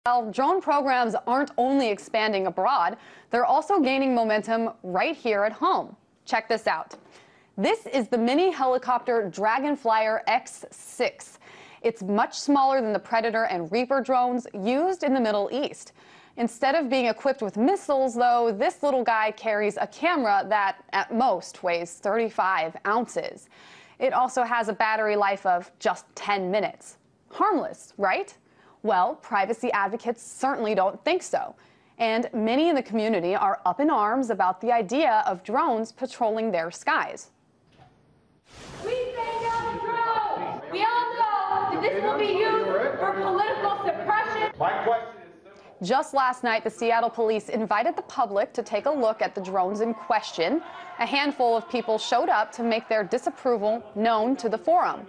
Well, drone programs aren't only expanding abroad, they're also gaining momentum right here at home. Check this out. This is the mini helicopter Dragonflyer X6. It's much smaller than the Predator and Reaper drones used in the Middle East. Instead of being equipped with missiles, though, this little guy carries a camera that, at most, weighs 35 ounces. It also has a battery life of just 10 minutes. Harmless, right? Well, privacy advocates certainly don't think so. And many in the community are up in arms about the idea of drones patrolling their skies. We say no to drones! We all know that this will be used for political suppression. My question is simple. Just last night, the Seattle police invited the public to take a look at the drones in question. A handful of people showed up to make their disapproval known to the forum.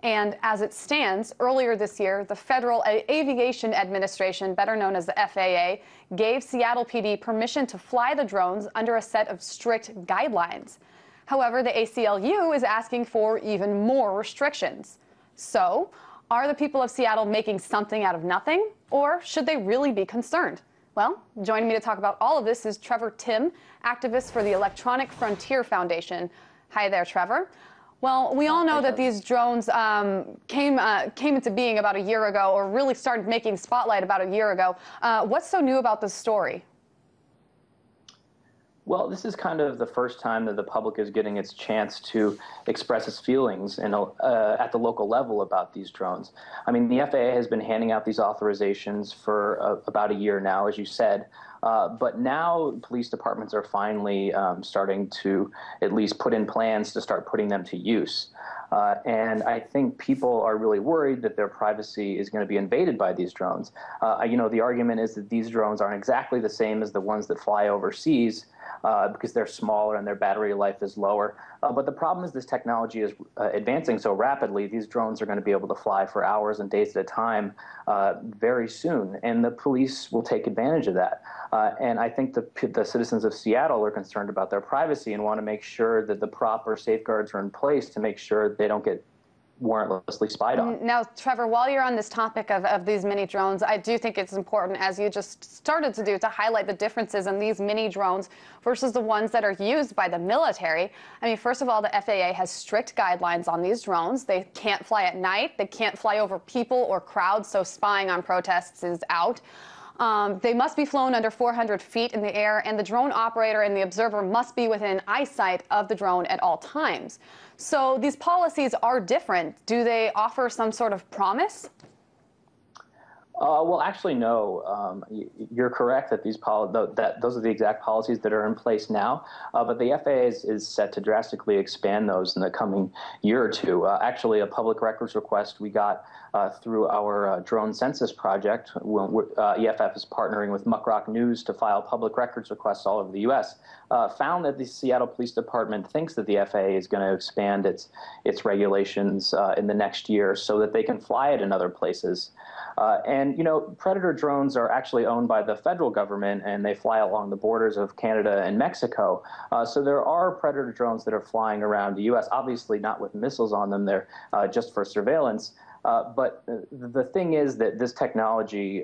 And as it stands, earlier this year, the Federal Aviation Administration, better known as the FAA, gave Seattle PD permission to fly the drones under a set of strict guidelines. However, the ACLU is asking for even more restrictions. So, are the people of Seattle making something out of nothing, or should they really be concerned? Well, joining me to talk about all of this is Trevor Timm, activist for the Electronic Frontier Foundation. Hi there, Trevor. Well, we all know that these drones came into being about a year ago, or really started making spotlight about a year ago. What's so new about this story? Well, this is kind of the first time that the public is getting its chance to express its feelings at the local level about these drones. I mean, the FAA has been handing out these authorizations for about a year now, as you said. But now police departments are finally starting to at least put in plans to start putting them to use. And I think people are really worried that their privacy is going to be invaded by these drones. You know, the argument is that these drones aren't exactly the same as the ones that fly overseas because they're smaller and their battery life is lower. But the problem is this technology is advancing so rapidly, these drones are going to be able to fly for hours and days at a time very soon. And the police will take advantage of that. And I think the citizens of Seattle are concerned about their privacy and want to make sure that the proper safeguards are in place to make sure they don't get warrantlessly spied on. Now, Trevor, while you're on this topic of these mini drones, I do think it's important, as you just started to do, to highlight the differences in these mini drones versus the ones that are used by the military. I mean, first of all, the FAA has strict guidelines on these drones. They can't fly at night. They can't fly over people or crowds, so spying on protests is out. They must be flown under 400 feet in the air, and the drone operator and the observer must be within eyesight of the drone at all times. So these policies are different. Do they offer some sort of promise? Well, actually, no. You're correct that those are the exact policies that are in place now. But the FAA is set to drastically expand those in the coming year or two. Actually, a public records request we got through our drone census project, when EFF is partnering with Muckrock News to file public records requests all over the U.S., found that the Seattle Police Department thinks that the FAA is going to expand its regulations in the next year so that they can fly it in other places. And, you know, Predator drones are actually owned by the federal government, and they fly along the borders of Canada and Mexico. So there are Predator drones that are flying around the U.S., obviously not with missiles on them. They're just for surveillance. But the thing is that this technology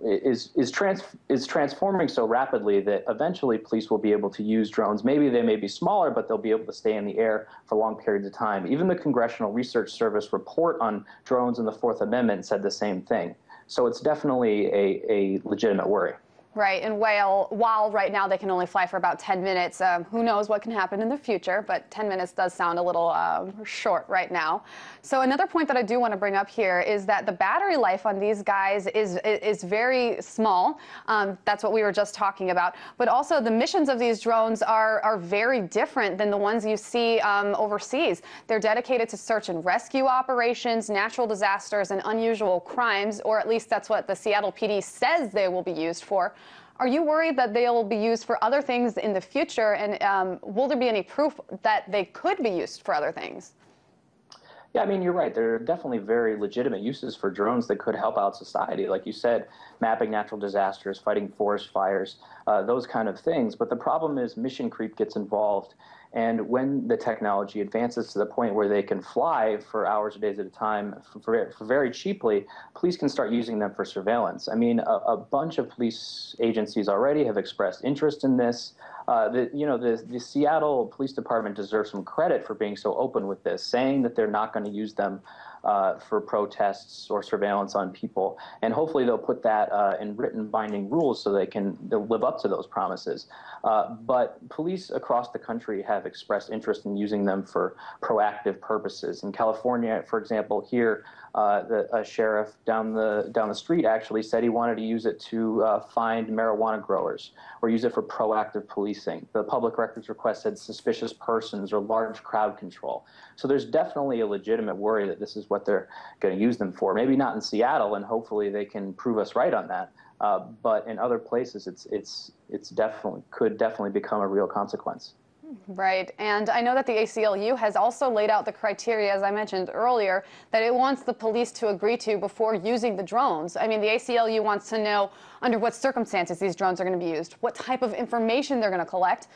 is transforming so rapidly that eventually police will be able to use drones. Maybe they may be smaller, but they'll be able to stay in the air for long periods of time. Even the Congressional Research Service report on drones and the Fourth Amendment said the same thing. So it's definitely a legitimate worry. Right, and while right now they can only fly for about 10 minutes, who knows what can happen in the future, but 10 minutes does sound a little short right now. So another point that I do want to bring up here is that the battery life on these guys is very small. That's what we were just talking about. But also the missions of these drones are very different than the ones you see overseas. They're dedicated to search and rescue operations, natural disasters, and unusual crimes, or at least that's what the Seattle PD says they will be used for. Are you worried that they'll be used for other things in the future, and will there be any proof that they could be used for other things? Yeah, I mean, you're right. There are definitely very legitimate uses for drones that could help out society. Like you said, mapping natural disasters, fighting forest fires, those kind of things. But the problem is mission creep gets involved. And when the technology advances to the point where they can fly for hours or days at a time for very cheaply, police can start using them for surveillance. I mean, a bunch of police agencies already have expressed interest in this. The Seattle Police Department deserves some credit for being so open with this, saying that they're not going to use them for protests or surveillance on people. And hopefully they'll put that in written binding rules so they'll live up to those promises. But police across the country have expressed interest in using them for proactive purposes. In California, for example, here, a sheriff down the street actually said he wanted to use it to find marijuana growers or use it for proactive policing. The public records request said suspicious persons or large crowd control. So there's definitely a legitimate worry that this is what they're going to use them for. Maybe not in Seattle, and hopefully they can prove us right on that. But in other places, it's could definitely become a real consequence. Right, and I know that the ACLU has also laid out the criteria, as I mentioned earlier, that it wants the police to agree to before using the drones. I mean, the ACLU wants to know under what circumstances these drones are going to be used, what type of information they're going to collect,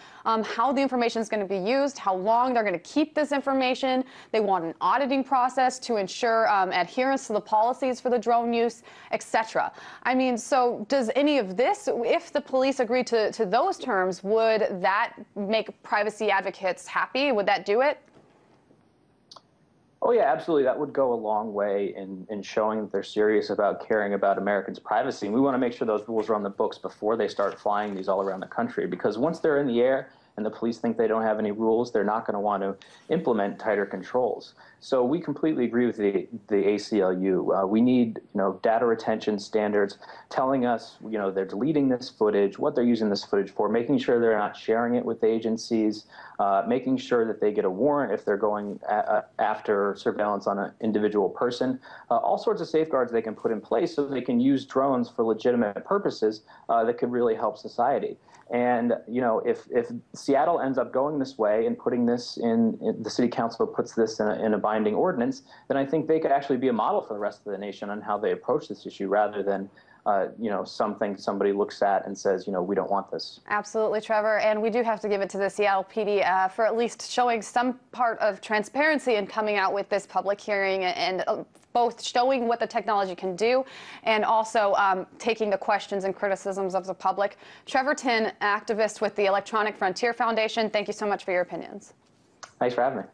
how the information is going to be used, how long they're going to keep this information. They want an auditing process to ensure adherence to the policies for the drone use, etc. I mean, so does any of this, if the police agree to those terms, would that make privacy advocates happy? Would that do it? Oh, yeah, absolutely. That would go a long way in showing that they're serious about caring about Americans' privacy. And we want to make sure those rules are on the books before they start flying these all around the country, because once they're in the air and the police think they don't have any rules, they're not going to want to implement tighter controls. So we completely agree with the ACLU. We need, data retention standards telling us, they're deleting this footage, what they're using this footage for, making sure they're not sharing it with agencies, making sure that they get a warrant if they're going after surveillance on an individual person, all sorts of safeguards they can put in place so they can use drones for legitimate purposes that could really help society. And, if Seattle ends up going this way and putting this in the city council puts this in a binding ordinance, then I think they could actually be a model for the rest of the nation on how they approach this issue rather than something somebody looks at and says, we don't want this. Absolutely, Trevor. And we do have to give it to the Seattle PD for at least showing some part of transparency and coming out with this public hearing and both showing what the technology can do and also taking the questions and criticisms of the public. Trevor Tinn, activist with the Electronic Frontier Foundation, thank you so much for your opinions. Thanks for having me.